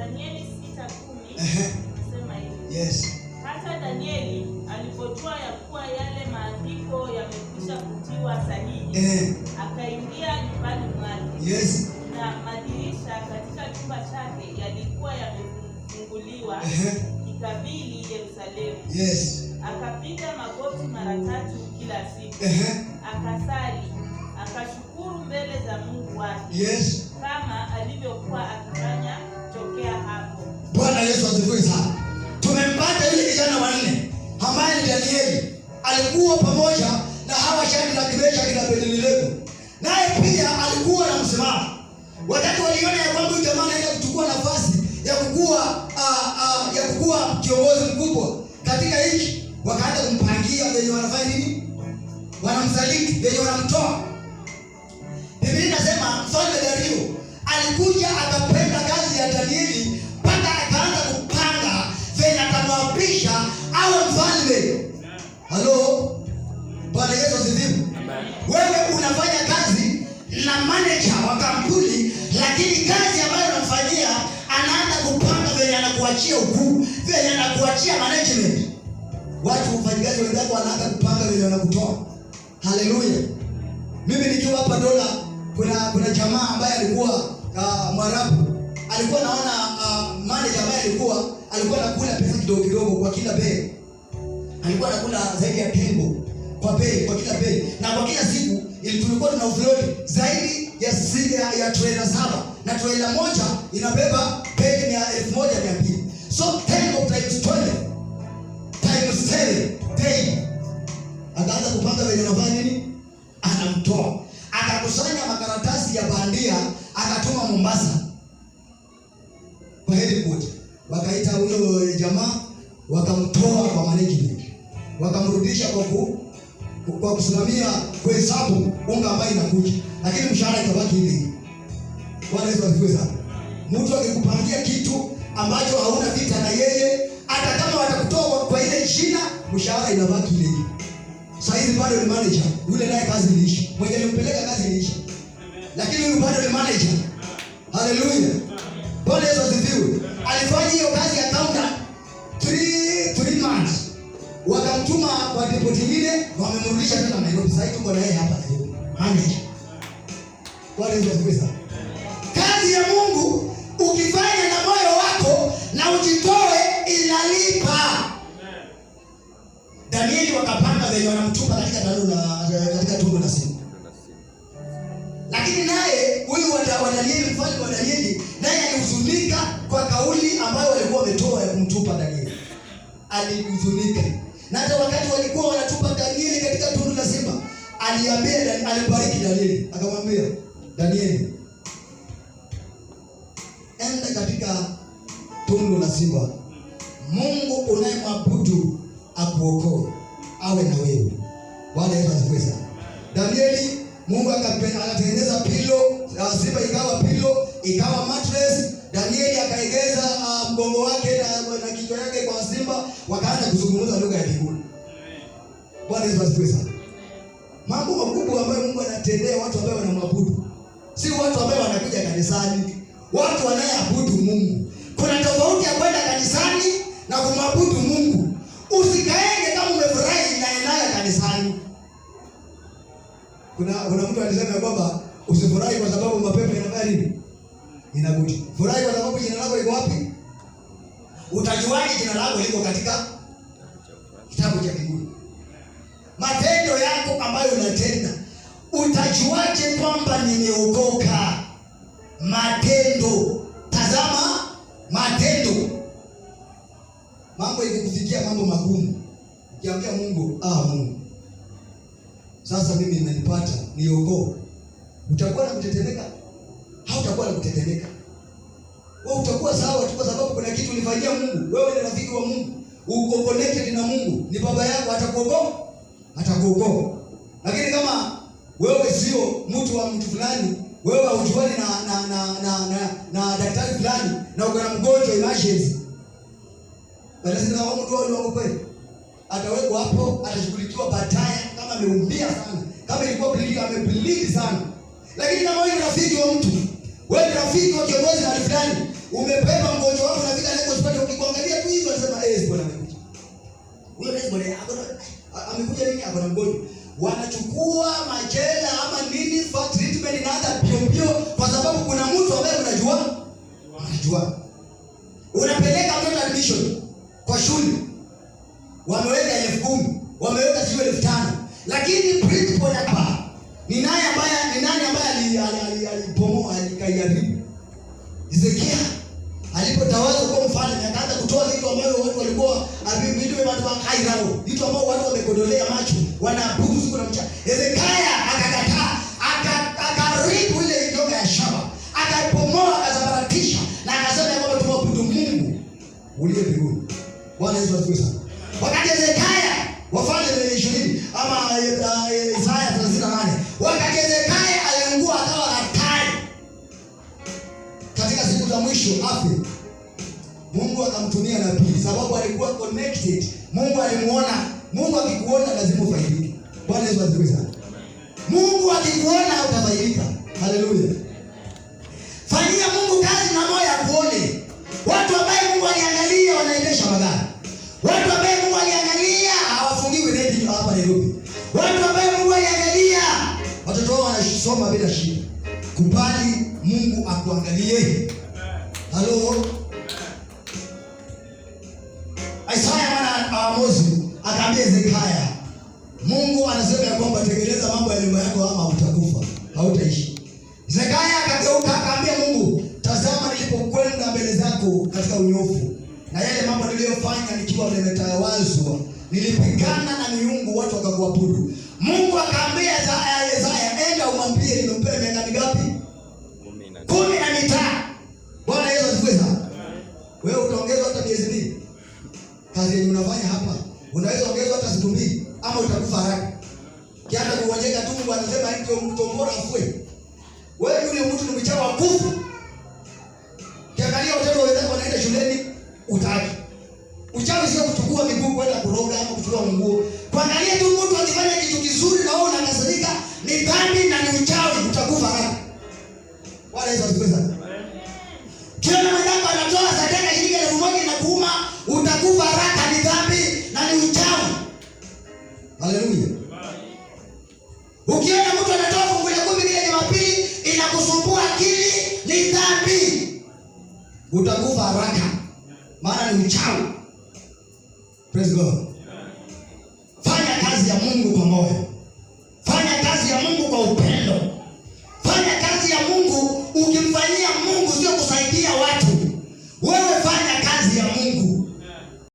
Danieli 6:10 nasema hivi. Yes. Hata Danieli alipojua ya kuwa yale maandiko yamekwisha kutiwa sahihi, akaingia nyumbani mwake. Yes. Na madirisha katika chumba chake yalikuwa yamefunguliwa kikabili Yerusalemu. Yes. Akapiga magoti mara 3 kila siku. Akasali, akashukuru mbele za Mungu wake. Yes. Kama alivyokuwa akifanya tokea hapo. Bwana Yesu asifiwe sana. Tumempata yule kijana wa 4 ambaye ni Danieli. Alikuwa pamoja na hawa Shadraka, Meshaki na Abednego. Naye pia alikuwa na msimamo. Wakati waliona ya kwamba jamaa anaenda kuchukua nafasi ya kukua kiongozi mkubwa katika nchi, wakaanza kumpangia venye wanafanya nini? Wanamsaliti, venye wanamtoa. Biblia inasema Mfalme Dario alikuja akapenda kazi ya Danieli mpaka akaanza kupanga venye atamwapisha awe mfalme. Halo? Bwana Yesu asifiwe. Wewe unafanya kazi na manager wa kampuni, lakini kazi ambayo unafanyia anaanza kupanga venye anakuachia ukuu, venye anakuachia management. Watu wafanyikazi wenzako wanaanza kupanga venye wanakutoa. Haleluya. Mimi nikiwa hapa Dola, kuna jamaa ambaye alikuwa Mwarabu. Alikuwa naona manager ambaye alikuwa anakula pesa kidogo kidogo kwa kila bei. Alikuwa anakula zaidi ya tembo kwa kila bei. Na kwa kila siku tulikuwa tuna offload zaidi ya trailer 7, na trailer moja inabeba begi 1200. So 10 times 20 times 7 day. Akaanza kupanga venye anafanya nini? Anamtoa. Akakusanya makaratasi ya bandia, akatuma Mombasa kwa headquarters. Wakaita huyo jamaa, wakamtoa kwa management, wakamrudisha kwa kusimamia kuhesabu unga ambayo inakuja, lakini mshahara ikabaki ile. Bwana Yesu asifiwe sana. Mtu akikupangia kitu ambacho hauna vita na yeye, hata kama watakutoa kwa ile jina, mshahara inabaki ile. Sasa hivi bado ni manager, yule naye kazi iliisha. Mwenye alimpeleka kazi iliisha. Lakini yule bado ni manager. Haleluya. Bwana Yesu asifiwe. Alifanya hiyo kazi ya counter 3 months. Wakamtuma kwa depot nyingine, wamemrudisha tena Nairobi. Sasa tuko na yeye hapa Nairobi. Manager. Bwana Yesu asifiwe. Kazi ya Mungu ukifanya na moyo wako na ujitoe inalipa. Danieli wakapanga venye wanamtupa katika tundu la simba. Lakini naye huyu wa Danieli, mfalme wa Danieli, naye alihuzunika kwa kauli ambayo walikuwa wametoa ya kumtupa Danieli. Alihuzunika. Na hata wakati walikuwa wanatupa Danieli katika tundu la simba, alibariki Danieli. Akamwambia, Danieli, enda katika tundu la simba. Mungu unayemwabudu akuokoe, awe na wewe. Bwana Yesu asifiwe sana. Danieli, Mungu akatengeneza pilo, simba ikawa pilo, ikawa mattress. Danieli akaegeza mgongo wake na kichwa yake kwa simba, wakaanza kuzungumza lugha ya mbinguni. Bwana Yesu asifiwe sana. Mambo makubwa ambayo Mungu anatendea watu ambao wanamwabudu. Si watu ambao wanakuja kanisani, watu wanayeabudu Mungu. Kuna tofauti ya kwenda kanisani na kumwabudu Mungu. Usikaenge kama umefurahi na enaya kanisani. Kuna mtu alisema kwamba usifurahi kwa sababu mapepo yanafanya nini? Inakuja. Furahi kwa sababu jina lako liko wapi? Utajuaje jina lako liko katika kitabu cha mbinguni? Matendo yako ambayo unatenda, utajuaje kwamba nimeokoka? Matendo. Tazama matendo. Mambo ikikufikia mambo magumu, ukiambia Mungu, Mungu, sasa mimi nimenipata, niokoe. Utakuwa na kutetemeka? Hautakuwa na kutetemeka. Wewe utakuwa sawa tu kwa sababu kuna kitu ulifanyia Mungu. Wewe ni rafiki wa Mungu. Uko connected na Mungu. Ni baba yako, atakuokoa. Atakuokoa. Lakini kama wewe sio mtu wa mtu fulani, wewe haujuani na daktari fulani na uko na mgonjwa emergency, basi kama mtu wao kweli atawekwa hapo, atashughulikiwa baadaye kama ameumia sana, kama ilikuwa bleeding amebleed sana. Lakini kama wewe ni rafiki wa mtu, wewe ni rafiki wa kiongozi fulani, umebeba mgonjwa wako unafika leo hospitali, ukikuangalia tu hivi unasema bwana amekuja. Huyo bwana amekuja nini? Ako na mgonjwa. Wanachukua machela ama nini for treatment na hata pio kwa sababu kuna mtu ambaye unajua. Unapeleka mtoto admission kwa shule. Wameweka 10,000, wameweka 5,000. Lakini principal hapa ni nani ambaye alipomoa alikayaribu? Ezekia alipotawazwa kwa mfalme akaanza kutoa vitu ambavyo watu walikuwa vitu watu wakairao, vitu ambavyo watu wamekodolea macho, wanaabudu siku na mchana. Ezekia akakataa, akaribu ile nyoka ya shaba, akapomoa, akasambaratisha na akasema kwamba tumwabudu Mungu uliye mbinguni. Bwana Yesu asifiwe sana. Wakati Ezekia Wafalme 20 ama Isaya 38, wakati Ezekia aliungua akawa hatari katika siku za mwisho afi, Mungu akamtumia nabii sababu alikuwa connected. Mungu alimuona. Mungu akikuona lazima ufaidike. Bwana Yesu asifiwe sana. Mungu akikuona utafaidika. Haleluya. Fanyia Mungu kazi na moyo akuone. Watu ambao Mungu aliangalia wanaendesha magari. Watu ambao Mungu aliangalia hawafungiwi redi hapa Nairobi. Watu ambao Mungu aliangalia watoto wao wanasoma bila shida. Kubali Mungu akuangalie. Halo. Isaya mwana Amozi akaambia Ezekia, Mungu anasema ya kwamba tekeleza mambo ya nyumba yako ama utakufa, hautaishi. Ezekia akageuka akaambia Mungu, tazama nilipokwenda mbele zako katika unyofu na yale mambo niliyofanya nikiwa nimetawazwa, nilipigana na miungu watu wakakuabudu. Mungu akaambia Isaya, enda umwambie nimempea miaka mingapi? 15. Bwana Yesu asifiwe sana. Wewe utaongeza hata miezi 2. Kazi yenye unafanya hapa unaweza ongeza hata siku 2 ama utakufa haraka. Kianza kuonyeka tu Mungu anasema ndio mtombora afue. Wewe yule mtu ni mchawa kufu. Kiangalia watoto wenzako wanaenda shuleni utaki. Uchawi sio kuchukua miguu kwenda kuroga ama kuchukua nguo. Kuangalia tu mtu akifanya kitu kizuri na wewe unakasirika ni dhambi na ni uchawi, utakufa haraka. Bwana Yesu asifiwe sana. Kiona mwanadamu anatoa sadaka shilingi 1,000 na kuuma, utakufa haraka, ni dhambi na ni uchawi. Haleluya. Ukiona mtu anatoa fungu la 10 kila Jumapili inakusumbua akili, ni dhambi. Utakufa haraka. Maana ni uchawi. Praise God. Fanya kazi ya Mungu kwa moyo.